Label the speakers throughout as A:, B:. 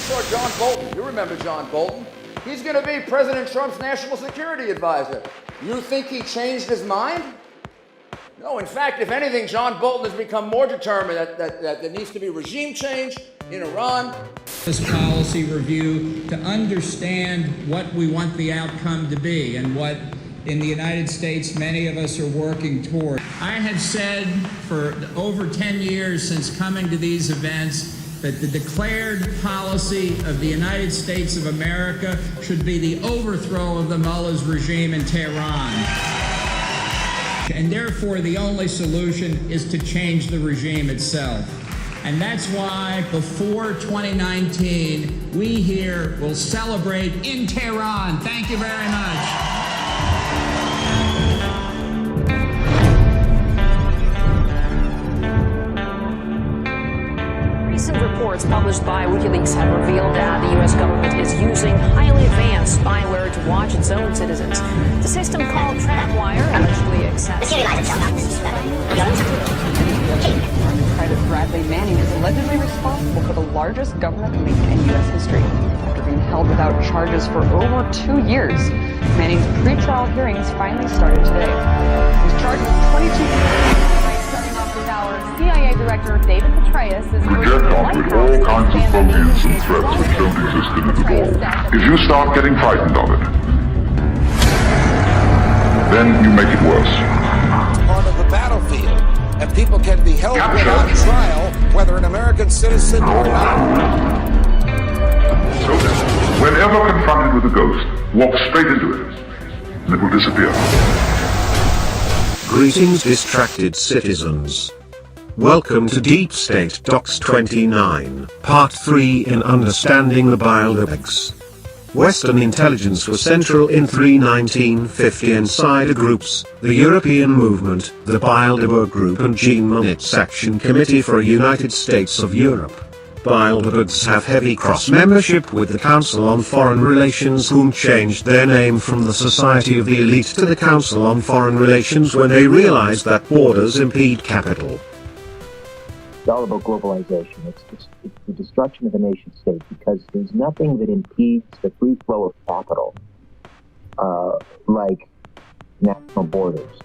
A: saw John Bolton. You remember John Bolton. He's going to be President Trump's national security advisor. You think he changed his mind? No, in fact, if anything, John Bolton has become more determined that there needs to be regime change in Iran.
B: This policy review to understand what we want the outcome to be and what in the United States many of us are working toward. I have said for over 10 years since coming to these events that the declared policy of the United States of America should be the overthrow of the mullah's regime in Tehran. And therefore, the only solution is to change the regime itself. And that's why before 2019, we here will celebrate in Tehran. Thank you very much.
C: Recent reports published by WikiLeaks have revealed that the U.S. government is using highly advanced spyware to watch its own citizens. The system called TrackWire allegedly accesses.
D: Private Bradley Manning is allegedly responsible for the largest government leak in U.S. history. After being held without charges for over 2 years, Manning's pretrial hearings finally started today. He's charged with 22 starting off this hour. CIA Director David Petraeus is
E: Reject off with all kinds of phobias and threats which don't exist in it at all. If you start getting frightened of it, then you make it worse.
F: Part of the battlefield, and people can be held without trial, whether an American citizen or not.
E: So then, whenever confronted with a ghost, walk straight into it, and it will disappear.
G: Greetings, distracted citizens. Welcome to Deep State Docs 29, Part 3 in Understanding the Bilderbergs. Western intelligence was central in 1950 insider groups, the European Movement, the Bilderberg Group and Jean Monnet's Action Committee for a United States of Europe. Bilderbergs have heavy cross-membership with the Council on Foreign Relations, whom changed their name from the Society of the Elite to the Council on Foreign Relations when they realized that borders impede capital.
H: It's all about globalization. It's the destruction of the nation state, because there's nothing that impedes the free flow of capital like national borders.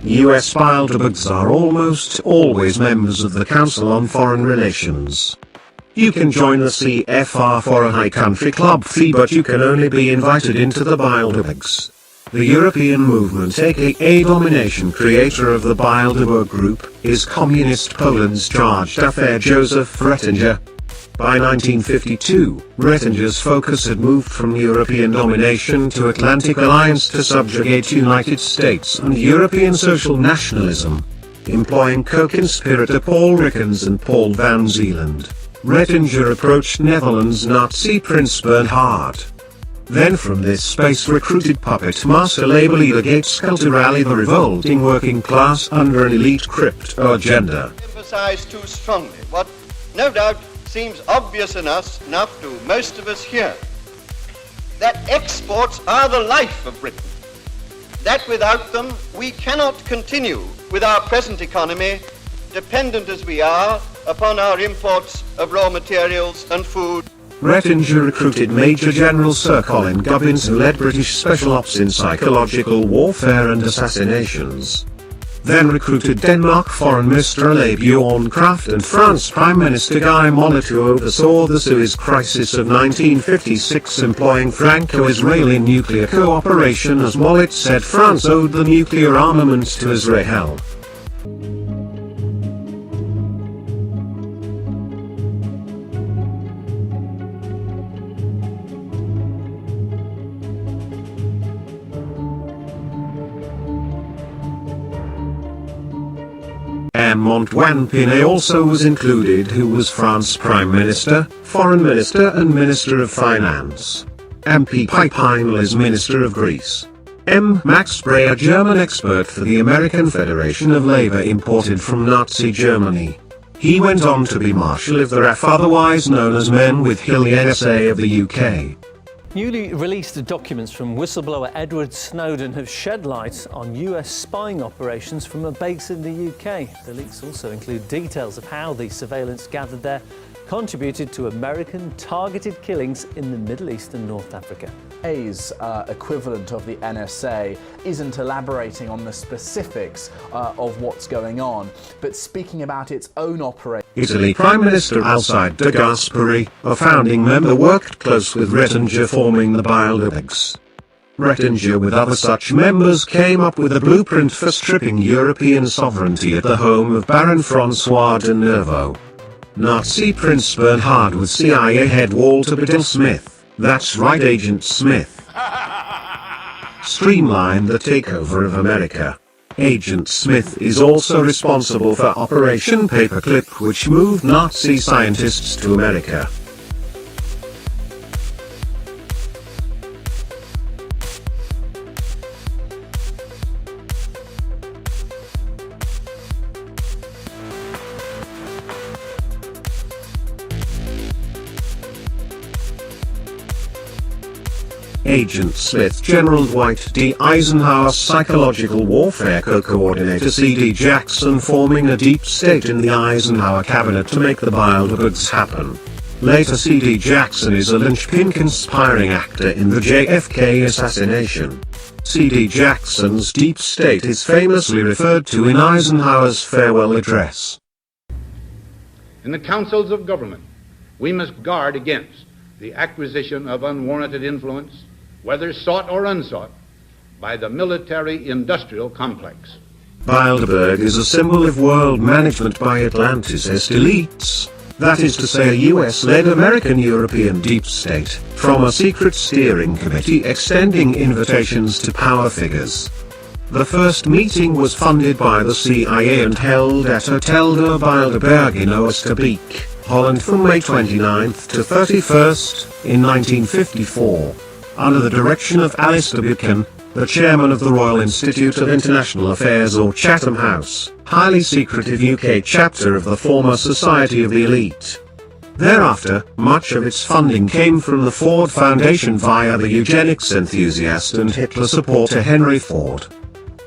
G: US Bilderbergs are almost always members of the Council on Foreign Relations. You can join the CFR for a high country club fee, but you can only be invited into the Bilderbergs. The European Movement, aka Domination, creator of the Bilderberg Group, is Communist Poland's charge d'affaires Joseph Rettinger. By 1952, Rettinger's focus had moved from European domination to Atlantic alliance to subjugate United States and European social nationalism. Employing co-conspirator Paul Ricken's and Paul van Zeeland, Rettinger approached Netherlands Nazi Prince Bernhard. Then from this space recruited puppet master labor leader Gaetskel to rally the revolting working class under an elite crypto agenda.
I: Emphasize too strongly what no doubt seems obvious enough to most of us here, that exports are the life of Britain, that without them we cannot continue with our present economy, dependent as we are upon our imports of raw materials and food.
G: Rettinger recruited Major General Sir Colin Gubbins, who led British Special Ops in psychological warfare and assassinations. Then recruited Denmark Foreign Minister Ole Bjorn Kraft and France Prime Minister Guy Mollet, who oversaw the Suez Crisis of 1956, employing Franco-Israeli nuclear cooperation. As Mollet said, France owed the nuclear armament to Israel. Montwan Pinet also was included, who was France's Prime Minister, Foreign Minister and Minister of Finance. MP Pipe Heinl is Minister of Greece. M. Max Breyer, German expert for the American Federation of Labor imported from Nazi Germany. He went on to be Marshal of the RAF, otherwise known as Men with Hill, NSA of the UK.
J: Newly released documents from whistleblower Edward Snowden have shed light on US spying operations from a base in the UK. The leaks also include details of how the surveillance gathered there contributed to American targeted killings in the Middle East and North Africa.
K: A's equivalent of the NSA isn't elaborating on the specifics of what's going on, but speaking about its own operation.
G: Italy Prime Minister Alcide de Gasperi, a founding member, worked close with Rettinger, forming the Bilderbergs. Rettinger with other such members came up with a blueprint for stripping European sovereignty at the home of Baron Francois de Nervo. Nazi Prince Bernhard with CIA head Walter Bedell Smith, that's right, Agent Smith, streamlined the takeover of America. Agent Smith is also responsible for Operation Paperclip, which moved Nazi scientists to America. Agent Smith, General Dwight D. Eisenhower's psychological warfare co-coordinator C.D. Jackson, forming a deep state in the Eisenhower cabinet to make the Bilderbergs happen. Later, C.D. Jackson is a linchpin conspiring actor in the JFK assassination. C.D. Jackson's deep state is famously referred to in Eisenhower's farewell address.
L: In the councils of government, we must guard against the acquisition of unwarranted influence, whether sought or unsought, by the military-industrial complex.
G: Bilderberg is a symbol of world management by Atlanticist elites. That is to say, a US-led American-European deep state, from a secret steering committee extending invitations to power figures. The first meeting was funded by the CIA and held at Hotel de Bilderberg in Oosterbeek, Holland, from May 29th to 31st, in 1954. Under the direction of Alistair Buchan, the chairman of the Royal Institute of International Affairs, or Chatham House, highly secretive UK chapter of the former Society of the Elite. Thereafter, much of its funding came from the Ford Foundation via the eugenics enthusiast and Hitler supporter Henry Ford.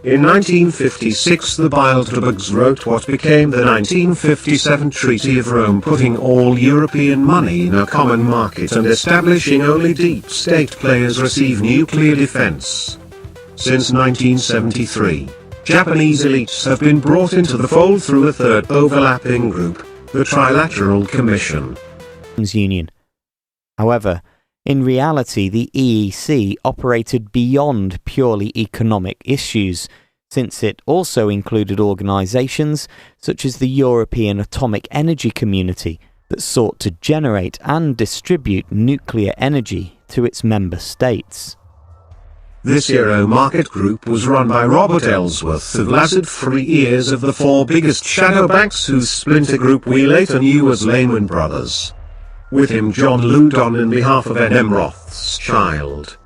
G: In 1956, the Bilderbergs wrote what became the 1957 Treaty of Rome, putting all European money in a common market and establishing only deep state players receive nuclear defense. Since 1973, Japanese elites have been brought into the fold through a third overlapping group, the Trilateral Commission.
M: Union. However, in reality, the EEC operated beyond purely economic issues, since it also included organisations such as the European Atomic Energy Community that sought to generate and distribute nuclear energy to its member states.
G: This Euro-market group was run by Robert Ellsworth, who lasted 3 years of the 4 biggest shadow banks, whose splinter group we later knew as Lehman Brothers. With him, John Loudon in behalf of N.M. Rothschild.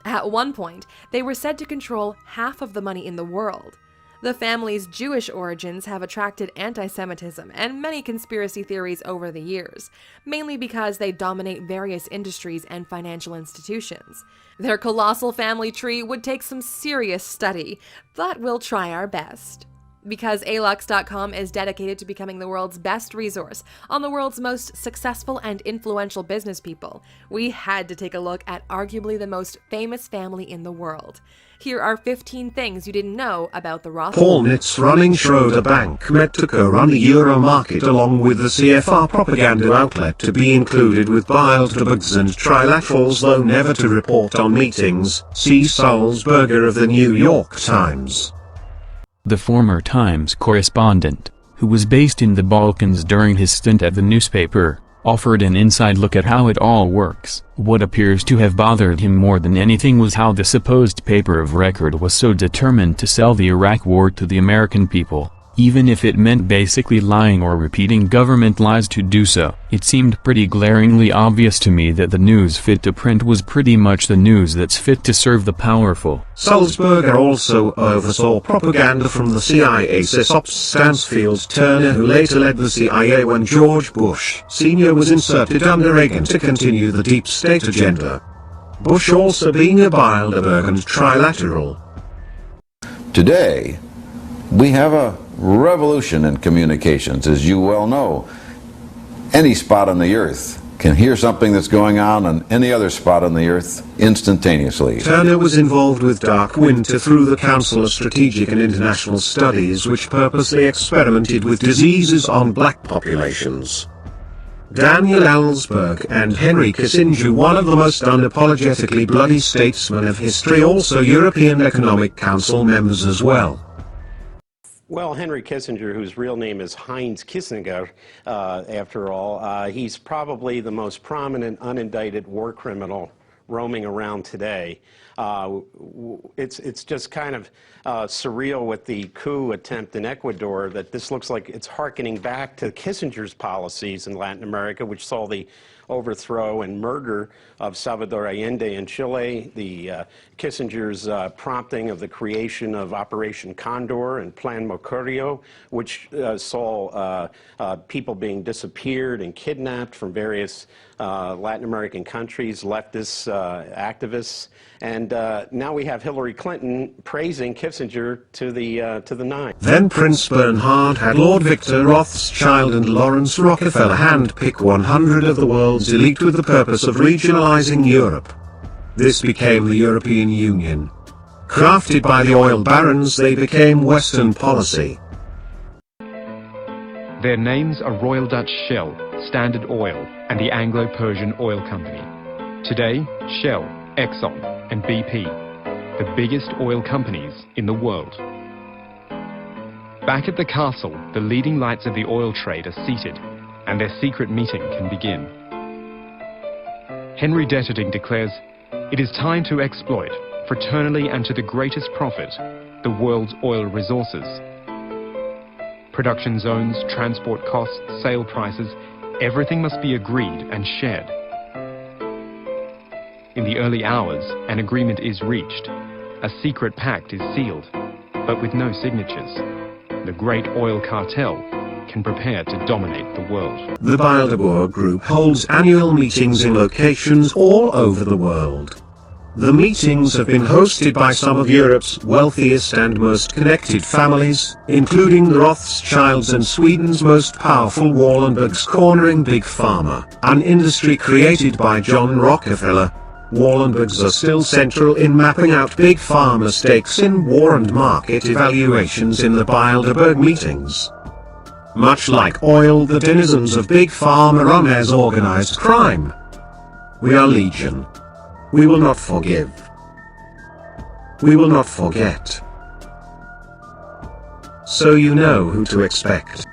N: At one point, they were said to control half of the money in the world. The family's Jewish origins have attracted anti-Semitism and many conspiracy theories over the years, mainly because they dominate various industries and financial institutions. Their colossal family tree would take some serious study, but we'll try our best. Because alux.com is dedicated to becoming the world's best resource on the world's most successful and influential business people, we had to take a look at arguably the most famous family in the world. Here are 15 things you didn't know about the Rothschilds.
G: Paul Nitz, running Schroeder Bank, met to co-run the Euro market along with the CFR propaganda outlet, to be included with Bilderbergs and Trilaterals, though never to report on meetings. See Sulzberger of the New York Times.
O: The former Times correspondent, who was based in the Balkans during his stint at the newspaper, offered an inside look at how it all works. What appears to have bothered him more than anything was how the supposed paper of record was so determined to sell the Iraq war to the American people, even if it meant basically lying or repeating government lies to do so. It seemed pretty glaringly obvious to me that the news fit to print was pretty much the news that's fit to serve the powerful.
G: Sulzberger also oversaw propaganda from the CIA sysops Stansfield Turner, who later led the CIA when George Bush Sr. was inserted under Reagan to continue the deep state agenda. Bush also being a Bilderberg and Trilateral.
P: Today, we have a revolution in communications, as you well know. any spot on the earth can hear something that's going on any other spot on the earth instantaneously.
G: Turner was involved with Dark Winter through the Council of Strategic and International Studies, which purposely experimented with diseases on black populations. Daniel Ellsberg and Henry Kissinger, one of the most unapologetically bloody statesmen of history, also European Economic Council members as well.
Q: Well, Henry Kissinger, whose real name is Heinz Kissinger, after all, he's probably the most prominent unindicted war criminal roaming around today. It's just kind of surreal with the coup attempt in Ecuador that this looks like it's hearkening back to Kissinger's policies in Latin America, which saw the overthrow and murder of Salvador Allende in Chile, the Kissinger's prompting of the creation of Operation Condor and Plan Mercurio, which saw people being disappeared and kidnapped from various Latin American countries, leftist activists, and now we have Hillary Clinton praising Kissinger to the nine.
G: Then Prince Bernhard had Lord Victor Rothschild and Lawrence Rockefeller handpick 100 of the world's elite with the purpose of regionalizing Europe. This became the European Union. Crafted by the oil barons, they became Western policy.
R: Their names are Royal Dutch Shell, Standard Oil, and the Anglo-Persian Oil Company. Today, Shell, Exxon, and BP, the biggest oil companies in the world. Back at the castle, the leading lights of the oil trade are seated, and their secret meeting can begin. Henry Deterding declares, "It is time to exploit, fraternally and to the greatest profit, the world's oil resources. Production zones, transport costs, sale prices, everything must be agreed and shared." In the early hours, an agreement is reached. A secret pact is sealed, but with no signatures. The great oil cartel can prepare to dominate the world.
G: The Bilderberg Group holds annual meetings in locations all over the world. The meetings have been hosted by some of Europe's wealthiest and most connected families, including the Rothschilds and Sweden's most powerful Wallenbergs, cornering Big Pharma, an industry created by John Rockefeller. Wallenbergs are still central in mapping out Big Pharma stakes in war and market evaluations in the Bilderberg meetings. Much like oil, the denizens of Big Pharma run as organized crime. We are legion. We will not forgive. We will not forget. So you know who to expect.